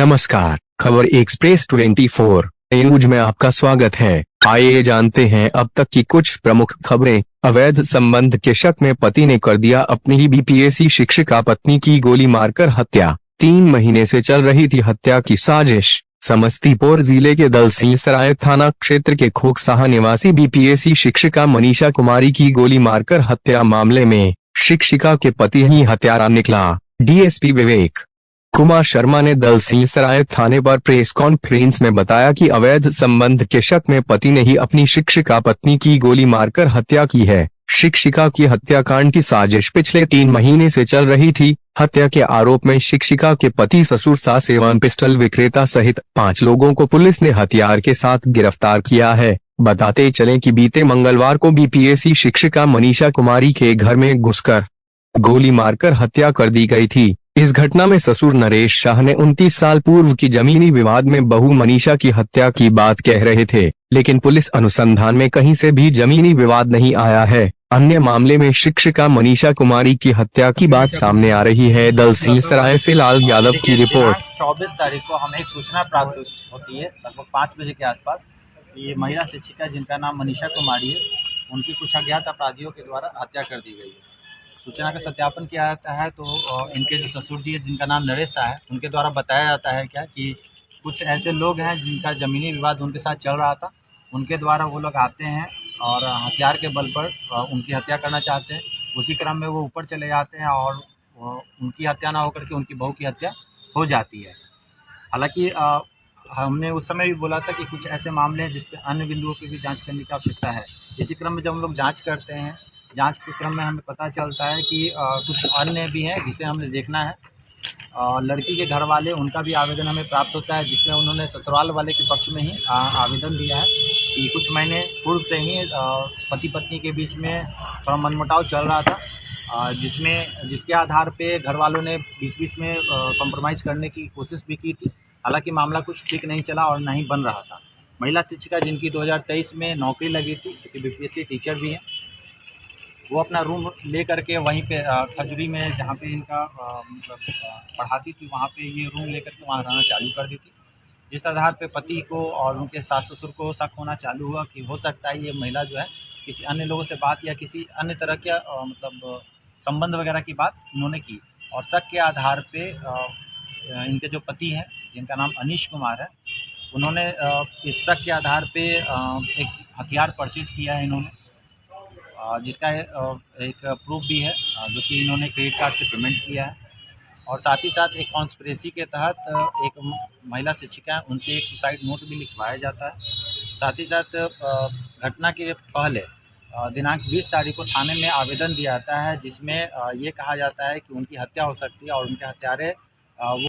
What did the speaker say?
नमस्कार, खबर express 24 news में आपका स्वागत है। आइए जानते हैं अब तक की कुछ प्रमुख खबरें। अवैध संबंध के शक में पति ने कर दिया अपनी ही बीपीएससी शिक्षिका पत्नी की गोली मारकर हत्या। 3 महीने से चल रही थी हत्या की साजिश। समस्तीपुर जिले के दलसिंहसराय थाना क्षेत्र के खोखसाहा निवासी बीपीएससी शिक्षिका मनीषा कुमारी की गोली मारकर हत्या मामले में शिक्षिका के पति ही हत्यारा निकला। डीएसपी विवेक कुमार शर्मा ने दलसिंहसराय थाने पर प्रेस कॉन्फ्रेंस में बताया कि अवैध संबंध के शक में पति ने ही अपनी शिक्षिका पत्नी की गोली मारकर हत्या की है। शिक्षिका की हत्याकांड की साजिश पिछले 3 महीने से चल रही थी। हत्या के आरोप में शिक्षिका के पति ससुर सास एवं पिस्टल विक्रेता सहित 5 लोगों को पुलिस ने हथियार के साथ गिरफ्तार किया है। बताते चलें कि बीते मंगलवार को बीपीएससी शिक्षिका मनीषा कुमारी के घर में घुसकर गोली मारकर हत्या कर दी गई थी। इस घटना में ससुर नरेश शाह ने 29 साल पूर्व की जमीनी विवाद में बहू मनीषा की हत्या की बात कह रहे थे, लेकिन पुलिस अनुसंधान में कहीं से भी जमीनी विवाद नहीं आया है। अन्य मामले में शिक्षिका मनीषा कुमारी की हत्या की बात सामने आ रही है। दलसिंहसराय से लाल यादव की रिपोर्ट। 24 तारीख को हमें एक सूचना प्राप्त होती है लगभग 5 बजे के आसपास। ये महिला शिक्षिका जिनका नाम मनीषा कुमारी है, उनकी कुछ अज्ञात अपराधियों के द्वारा हत्या कर दी गई है। सूचना का सत्यापन किया जाता है तो इनके जो ससुर जी है जिनका नाम नरेश शाह है, उनके द्वारा बताया जाता है क्या कि कुछ ऐसे लोग हैं जिनका ज़मीनी विवाद उनके साथ चल रहा था। उनके द्वारा वो लोग आते हैं और हथियार के बल पर उनकी हत्या करना चाहते हैं। उसी क्रम में वो ऊपर चले जाते हैं और उनकी हत्या ना होकर के उनकी बहू की हत्या हो जाती है। हालांकि हमने उस समय भी बोला था कि कुछ ऐसे मामले हैं जिस पे अन्य बिंदुओं की भी जांच करने की आवश्यकता है। इसी क्रम में जब हम लोग जांच करते हैं, जांच के क्रम में हमें पता चलता है कि कुछ अन्य भी हैं जिसे हमने देखना है। लड़की के घर वाले, उनका भी आवेदन हमें प्राप्त होता है जिसमें उन्होंने ससुराल वाले के पक्ष में ही आवेदन दिया है कि कुछ महीने पूर्व से ही पति पत्नी के बीच में थोड़ा मनमुटाव चल रहा था, जिसके आधार पे घर वालों ने बीच बीच में कॉम्प्रोमाइज़ करने की कोशिश भी की थी। हालांकि मामला कुछ ठीक नहीं चला और ना ही बन रहा था। महिला शिक्षिका जिनकी 2023 में नौकरी लगी थी, क्योंकि बीपीएससी टीचर भी हैं, वो अपना रूम ले करके वहीं पे खजूरी में जहाँ पे इनका पढ़ाती थी, वहाँ पे ये रूम लेकर के वहाँ रहना चालू कर दी थी। जिस आधार पे पति को और उनके सास ससुर को शक होना चालू हुआ कि हो सकता है ये महिला जो है किसी अन्य लोगों से बात या किसी अन्य तरह के संबंध वगैरह की बात इन्होंने की। और शक के आधार पे इनके जो पति हैं जिनका नाम अनीश कुमार है, उन्होंने इस शक के आधार पे एक हथियार परचेज किया है इन्होंने, जिसका एक प्रूफ भी है जो कि इन्होंने क्रेडिट कार्ड से पेमेंट किया है। और साथ ही साथ एक कॉन्स्पिरेसी के तहत एक महिला शिक्षिका है, उनसे एक सुसाइड नोट भी लिखवाया जाता है। साथ ही साथ घटना के पहले दिनांक 20 तारीख को थाने में आवेदन दिया जाता है जिसमें ये कहा जाता है कि उनकी हत्या हो सकती है और उनके हत्यारे वो